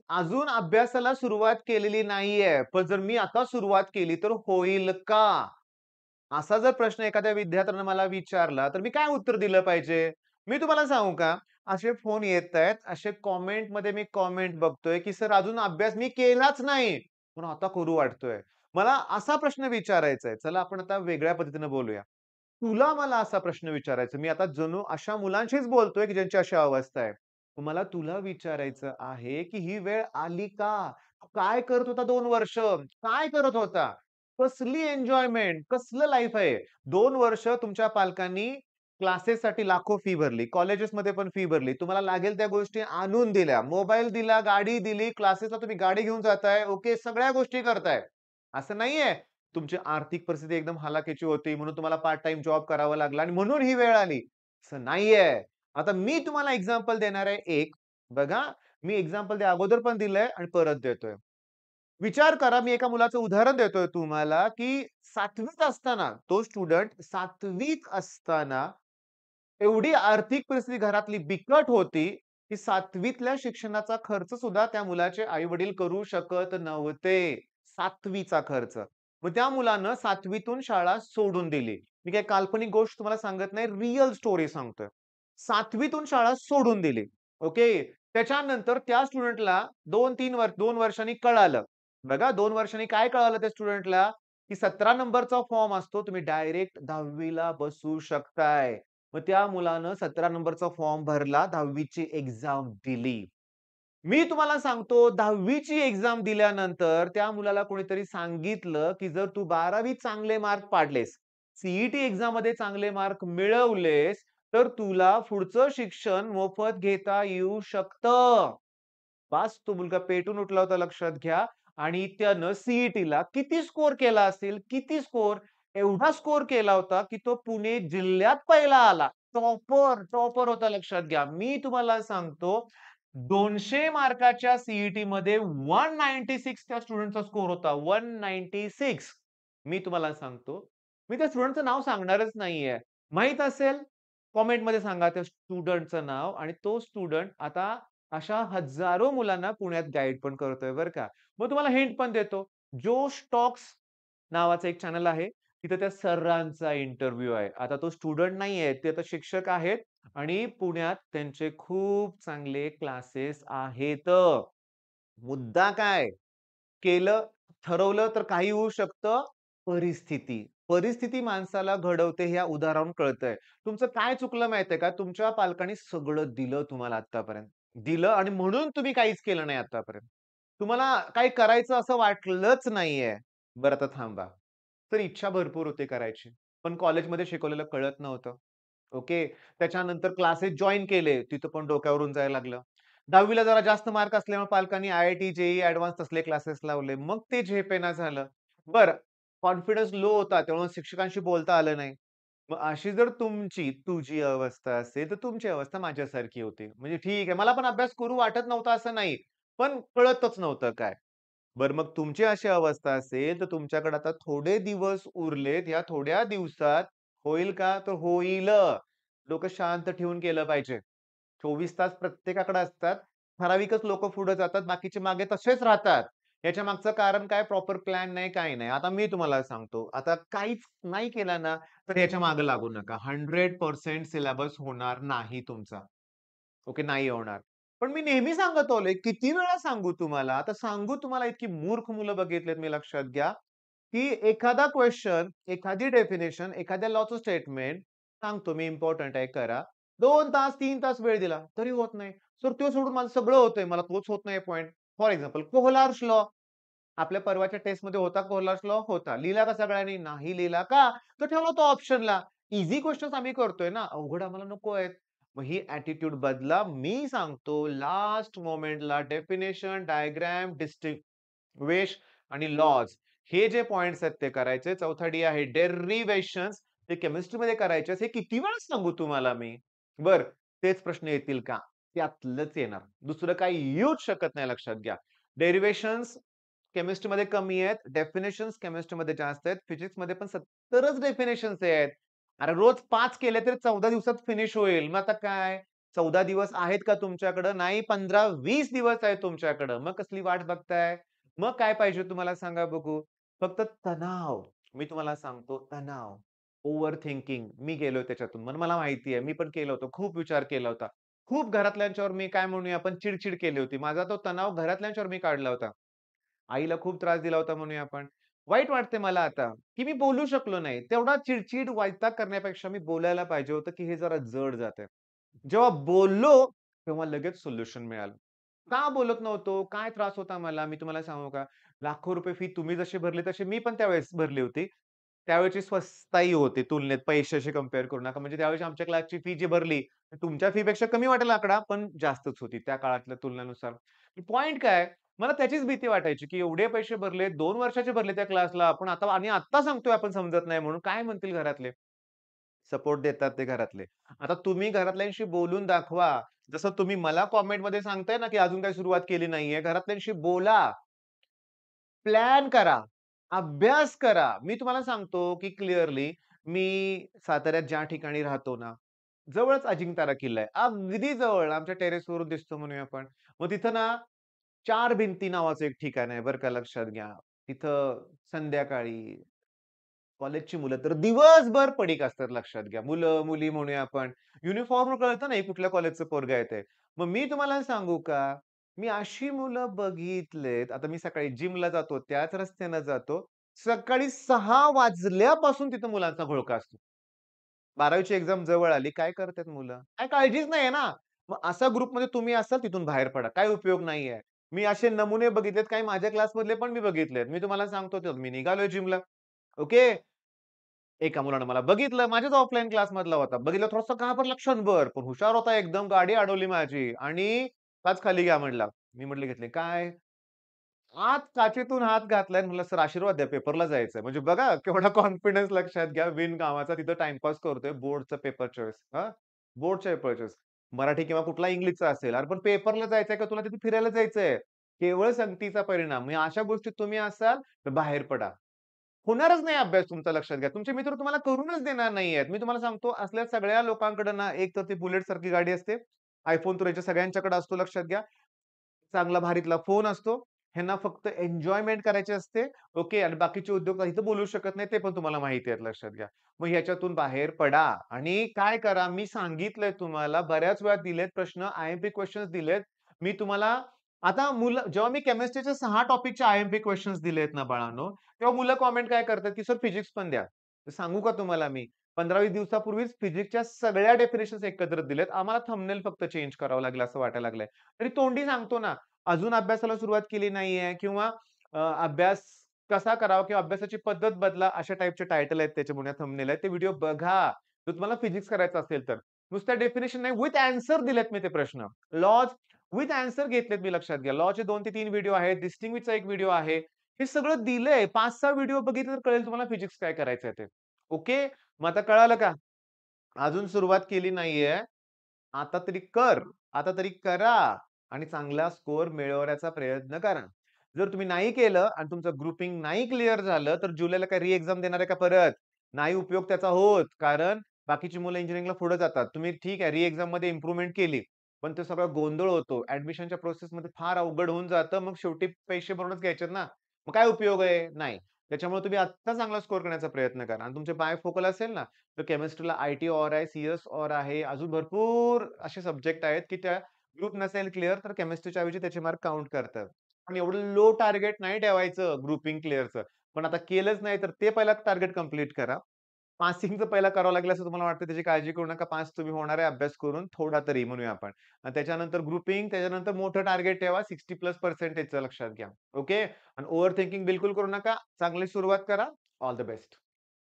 अजून अभ्यासाला सुरुवात केलेली नाहीये. पण जर मी आता सुरुवात केली तर होईल का? असा जर प्रश्न एखाद्या विद्यार्थ्यानं मला विचारला, तर मी काय उत्तर दिलं पाहिजे? मी तुम्हाला सांगू का? असे फोन येतायत, असे कमेंटमध्ये मी कमेंट बघतोय, की "सर अजून अभ्यास मी केलाच नाही, पण आता करू वाटतोय." मला असा प्रश्न विचारायचा आहे. चला आपण आता वेगळ्या पद्धतीने बोलूया. तुला मला असा प्रश्न विचारायचा मी आता जणू अशा मुलांशीच बोलतोय, की ज्यांची अशी अवस्था आहे. मला तुला विचारायचं आहे, की ही वेळ आली का? काय करत होता 2 वर्ष? काय करत होता? कसली एन्जॉयमेंट, कसलं लाईफ आहे. 2 वर्ष तुमच्या पालकांनी क्लासेससाठी लाखो फी भरली. कॉलेजेसमध्ये पण फी भरली. तुम्हाला लागेल त्या गोष्टी आणून दिल्या. मोबाईल दिला, गाडी दिली, क्लासेसला तुम्ही गाडी घेऊन जाताय. ओके, सगळ्या गोष्टी करताय. असं नाहीये, तुमची आर्थिक परिस्थिती एकदम हलाखीची होती म्हणून तुम्हाला पार्ट टाईम जॉब करावा लागला आणि म्हणून ही वेळ आली. असं नाहीये. आता मी तुम्हाला एक्झाम्पल देणार आहे एक. बघा, मी एक्झाम्पल त्या अगोदर पण दिलंय आणि परत देतोय. विचार करा, मी एका मुलाचं उदाहरण देतोय तुम्हाला, की 7वीत असताना तो स्टुडंट 7वीत असताना एवढी आर्थिक परिस्थिती घरातली बिकट होती, की 7वीतल्या शिक्षणाचा खर्च सुद्धा त्या मुलाचे आई-वडील करू शकत नव्हते. 7वीचा खर्च. मग त्या मुलानं 7वीतून शाळा सोडून दिली. मी काही काल्पनिक गोष्ट तुम्हाला सांगत नाही, रिअल स्टोरी सांगतोय. 7वीतून शाळा सोडून दिली. ओके. त्याच्यानंतर त्या स्टुडंटला 2 वर्षांनी कळालं. बघा 2 वर्षांनी काय कळालं त्या स्टुडंटला, की 17 नंबरचा फॉर्म असतो, तुम्ही डायरेक्ट 10वीला बसू शकताय. मग त्या मुलानं 17 नंबरचा फॉर्म भरला, 10वीची एक्झाम दिली. मी तुम्हाला सांगतो 10वीची एक्झाम दिल्यानंतर त्या मुलाला कोणीतरी सांगितलं, की जर तू 12वीत चांगले मार्क पाडलेस, सी-ई-टी एक्झाममध्ये चांगले मार्क मिळवलेस, तर तुला पुढचं शिक्षण मोफत घेता येऊ शकतं. बास तो मुलगा पेटून उठला होता लक्षात घ्या आणि त्यानं सी-ई-टीला किती स्कोर केला असेल? किती स्कोर? एवढा स्कोर केला होता, की तो पुणे जिल्ह्यात पहिला आला. टॉपर होता लक्षात घ्या. मी तुम्हाला सांगतो 200 मार्काच्या सी-ई-टीमध्ये 196 त्या स्टुडंटचा स्कोर होता. 196 मी तुम्हाला सांगतो. मी त्या स्टुडंटचं नाव सांगणारच नाहीये. माहीत असेल, कमेंटमध्ये सांगा त्या स्टुडंटचं नाव आणि तो स्टुडंट आता अशा हजारो मुलांना पुण्यात गाईड पण करतोय बरं का. मग तुम्हाला हिंट पण देतो. जोश टॉक्स नावाचं एक चॅनल आहे. तिथे त्या सरांचा इंटरव्ह्यू आहे. आता तो स्टुडंट नाहीये, ते आता शिक्षक आहेत आणि पुण्यात त्यांचे खूप चांगले क्लासेस आहेत. मुद्दा काय? केलं, ठरवलं तर काही होऊ शकतं. परिस्थिती. परिस्थिती माणसाला घडवते हे या उदाहरणावरून कळतंय. तुमचं काय चुकलं माहितीये का? तुमच्या पालकांनी सगळं दिलं तुम्हाला आत्तापर्यंत. दिलं आणि म्हणून तुम्ही काहीच केलं नाही आत्तापर्यंत. तुम्हाला काही करायचं असं वाटलंच नाहीये. बरं आता थांबा. तर इच्छा भरपूर होती करायची. पण कॉलेजमध्ये शिकवलेलं कळत नव्हतं. ओके. त्याच्यानंतर क्लासेस जॉइन केले. तिथं पण डोक्यावरून जायला लागलं. 10वी ला जरा जास्त मार्क असल्यामुळे पालकांनी आय-आय-टी, जे ॲडव्हान्स तसले क्लासेस लावले. मग ते झेपेना झालं. बरं, कॉन्फिडन्स लो होता, त्यामुळे शिक्षकांशी बोलता आलं नाही. मग अशी जर तुझी अवस्था असेल, तर तुमची अवस्था माझ्यासारखी होती. म्हणजे ठीक आहे, मला पण अभ्यास करू वाटत नव्हता असं नाही. पण कळतच नव्हतं काय. बरं मग तुमची अशी अवस्था असेल, तर तुमच्याकडे आता थोडे दिवस उरलेत. या थोड्या दिवसात होईल का? तर होईल. डोकं शांत ठेवून केलं पाहिजे. 24 तास प्रत्येकाकडे असतात. ठराविकच लोकं पुढे जातात, बाकीचे मागे तसेच राहतात. याच्या मागचं कारण काय? प्रॉपर प्लॅन नाही, काही नाही. आता मी तुम्हाला सांगतो, आता काहीच नाही केलं ना, तर याच्या मागे लागू नका. 100% सिलेबस होणार नाही तुमचा. ओके, नाही होणार. पण मी नेहमी सांगत आलोय, किती वेळा सांगू तुम्हाला? आता सांगू तुम्हाला इतकी मूर्ख मुलं बघितलेत मी लक्षात घ्या, की एखादा क्वेशन, एखादी डेफिनिशन, एखाद्या लॉचं स्टेटमेंट सांगतो मी इम्पोर्टंट आहे करा. 2 तास, 3 तास वेळ दिला, तरी होत नाही. सर ते सोडून माझं सगळं होतंय, मला तोच होत नाही पॉइंट. फॉर एक्झाम्पल कोहलार्स लॉ. आपल्या परवाच्या टेस्टमध्ये होता कोहलार्स लॉ? होता. लिहिला का सगळ्यांनी? नाही लिहिला. का? तर ठेवला तो ऑप्शनला. ईझी क्वेशन्स आम्ही करतोय ना, अवघड आम्हाला नको आहेत. मग ही ॲटिट्यूड बदला. मी सांगतो लास्ट मोमेंटला डेफिनिशन, डायग्राम, डिस्टिंग्विश आणि लॉज हे जे पॉइंट्स आहेत ते करायचे. चौथा डी आहे डेरिव्हेशन्स ते केमिस्ट्रीमध्ये करायचे. हे किती वेळा सांगू तुम्हाला मी? बरं, तेच प्रश्न येतील का? त्यातलंच येणार. दुसरं काही येऊच शकत नाही लक्षात घ्या. डेरिव्हेशन्स केमिस्ट्रीमध्ये कमी आहेत. डेफिनिशन्स केमिस्ट्रीमध्ये जास्त आहेत. फिजिक्समध्ये पण 70च डेफिनिशन्स आहेत. अरे रोज 5 केले तरी 14 दिवसात फिनिश होईल. मग आता काय? 14 दिवस आहेत का तुमच्याकडं? नाही 15-20 दिवस आहेत तुमच्याकडं. मग कसली वाट बघताय? मग काय पाहिजे तुम्हाला सांगा बघू? फक्त तणाव. मी तुम्हाला सांगतो तणाव, ओव्हर थिंकिंग. मी गेलोय त्याच्यातून. मला माहिती आहे. मी पण केलं होतं. खूप विचार केला होता. खूप घरातल्यांच्यावर मी काय म्हणूया आपण चिड केली होती. माझा तो तणाव घरातल्यांच्यावर मी काढला होता. आईला खूप त्रास दिला होता म्हणूया आपण. वाईट वाटतंय मला आता, की मी बोलू शकलो नाही. तेवढा चिड वैताग करण्यापेक्षा मी बोलायला पाहिजे होतं, की हे जरा जड जातंय. जेव्हा बोललो, तेव्हा लगेच सोल्युशन मिळालं. का बोलत नव्हतो? काय त्रास होता मला? मी तुम्हाला सांगू का? लाखो रुपये फी तुम्ही जशी भरली तशी मी पण त्यावेळेस भरली होती. त्यावेळची स्वस्ताई होती तुलनेत पैशाशी कंपेअर करू नका. म्हणजे त्यावेळेस आमच्या क्लासची फी जी भरली, तुमच्या फीपेक्षा कमी वाटेल आकडा, पण जास्तच होती त्या काळातल्या तुलनेनुसार. पॉइंट काय? मला त्याचीच भीती वाटायची, की एवढे पैसे भरले, 2 वर्षाचे भरले त्या क्लासला. पण आता सांगतोय आपण समजत नाही म्हणून. काय म्हणतील घरातले? सपोर्ट देतात ते घरातले. आता तुम्ही घरातल्यांशी बोलून दाखवा. जसं तुम्ही मला कॉमेंटमध्ये सांगताय ना, की अजून काही सुरुवात केली नाहीये. घरातल्यांशी बोला, प्लॅन करा, अभ्यास करा. मी तुम्हाला सांगतो, की क्लिअरली मी साताऱ्यात ज्या ठिकाणी राहतो ना, जवळच अजिंठारा किल्ला आहे. अगदी जवळ आमच्या टेरेसवरून दिसतो म्हणूया आपण. मग तिथं ना 4 भिंती नावाचं एक ठिकाण आहे बरं का लक्षात घ्या. तिथं संध्याकाळी कॉलेजची मुलं तर दिवसभर पडीक असतात लक्षात घ्या. मुलं-मुली म्हणूया आपण. युनिफॉर्मवर कळतं ना, हे कुठल्या कॉलेजचं पोरगं आहे ते. मग मी तुम्हाला सांगू का, मी अशी मुलं बघितलेत. आता मी सकाळी जिमला जातो, त्याच रस्त्यानं जातो. सकाळी 6 वाजल्यापासून तिथं मुलांचा घोळका असतो. 12वी एक्झाम जवळ आली. काय करतायत मुलं? काही काळजीच नाहीये ना. मग अशा ग्रुपमध्ये तुम्ही असाल तिथून बाहेर पडा. काही उपयोग नाहीये. मी असे नमुने बघितलेत, काही माझ्या क्लासमधले पण मी बघितलेत. मी तुम्हाला सांगतो तर मी निघालोय जिमला. ओके. एका मुलानं मला बघितलं, माझ्याच ऑफलाईन क्लासमधला होता. बघितलं थोडासा घाबरला क्षणभर, पण हुशार होता एकदम. गाडी अडवली माझी आणि "काच खाली घ्या" म्हणला. मी म्हटलं, "घेतली." "काय?" आत काचेतून हात घातलाय आणि म्हटलं, "सर आशीर्वाद द्या, पेपरला जायचंय." म्हणजे बघा केवढा कॉन्फिडन्स लक्षात घ्या. बिनकामाचा तिथं टाईमपास करतोय बोर्डचा पेपर चॉईस हां, बोर्डच्या पेपर चॉईस. मराठी किंवा कुठला इंग्लिशचा असेल. अरे पण पेपरला जायचंय का तुला तिथे फिरायला जायचंय? केवळ संगतीचा परिणाम. म्हणजे अशा गोष्टीत तुम्ही असाल तर बाहेर पडा. होणारच नाही अभ्यास तुमचा लक्षात घ्या. तुमचे मित्र तुम्हाला करूनच देणार नाहीयेत. मी तुम्हाला सांगतो असल्या सगळ्या लोकांकडे ना एक तर ती बुलेट सारखी गाडी असते. iPhone तर याच्या सगळ्यांच्याकडे असतो लक्षात घ्या. चांगला भारीतला फोन असतो. ह्यांना फक्त एन्जॉयमेंट करायची असते. ओके. आणि बाकीचे उद्योग इथं बोलू शकत नाही ते पण तुम्हाला माहिती आहे लक्षात घ्या. मग ह्याच्यातून बाहेर पडा आणि काय करा मी सांगितलंय तुम्हाला बऱ्याच वेळा दिलेत प्रश्न, आय-एम-पी क्वेशन्स दिलेत. मी तुम्हाला आता मुलं जेव्हा मी केमिस्ट्रीचे 6 टॉपिकचे आय-एम-पी क्वेशन्स दिलेत ना बाळांनो, तेव्हा मुलं कमेंट काय करतात, की "सर फिजिक्स पण द्या." तर सांगू का तुम्हाला मी 15-20 दिवसापूर्वीच फिजिक्सच्या सगळ्या डेफिनिशन्स एकत्र दिलेत. आम्हाला थंबनेल फक्त चेंज करावं लागेल असं वाटायला लागलंय. तरी तोंडी सांगतो ना, अजून अभ्यासाला सुरुवात केली नाहीये किंवा अभ्यास कसा करावा किंवा अभ्यासाची पद्धत बदला अशा टाइपचे टायटल आहेत त्याच्यामुळे थंबनेल आहेत. ते व्हिडिओ बघा. जर तुम्हाला फिजिक्स करायचं असेल तर. नुसत्या डेफिनिशन नाही विथ एन्सर दिलेत मी ते प्रश्न. लॉज विथ एन्सर घेतलेत मी लक्षात घ्या. लॉचे 2 ते 3 व्हिडिओ आहेत. डिस्टिंग्विशचा एक व्हिडिओ आहे. हे सगळं दिलंय. 5-6 व्हिडिओ बघितले तर कळेल तुम्हाला फिजिक्स काय करायचंय ते. ओके. मग आता कळालं का? अजून सुरुवात केली नाहीये. आता तरी कर. आता तरी करा आणि चांगला स्कोर मिळवण्याचा प्रयत्न करा. जर तुम्ही नाही केलं आणि तुमचं ग्रुपिंग नाही क्लिअर झालं, तर जुलैला काय एक्झाम देणार आहे का परत? नाही उपयोग त्याचा होत. कारण बाकीची मुलं इंजिनिअरिंगला पुढे जातात. तुम्ही ठीक आहे एक्झाममध्ये इम्प्रूव्हमेंट केली. पण तो सगळा गोंधळ होतो. ॲडमिशनच्या प्रोसेसमध्ये फार अवघड होऊन जातं. मग शेवटी पैसे भरूनच घ्यायचे ना. मग काय उपयोग आहे? नाही. त्याच्यामुळे तुम्ही आत्ता चांगला स्कोर करण्याचा प्रयत्न करा आणि तुमचे बायफोकल असेल ना, तर केमिस्ट्रीला आय-टी ऑर आहे, सी-एस ऑर आहे. अजून भरपूर असे सब्जेक्ट आहेत, की त्या ग्रुप नसेल क्लिअर तर केमिस्ट्रीच्या ऐवजी त्याचे मार्क काउंट करतात. पण एवढं लो टार्गेट नाही ठेवायचं ग्रुपिंग क्लिअरचं. पण आता केलंच नाही तर ते पहिला टार्गेट कंप्लीट करा. पासिंगचं पहिला करावं लागेल असं तुम्हाला वाटतं त्याची काळजी करू नका. पास तुम्ही होणार आहे अभ्यास करून थोडा तरी म्हणूया आपण. आणि त्याच्यानंतर ग्रुपिंग, त्याच्यानंतर मोठं टार्गेट ठेवा 60+ पर्सेंटेजचं लक्षात घ्या. ओके. आणि ओव्हर थिंकिंग बिलकुल करू नका. चांगली सुरुवात करा. All the best.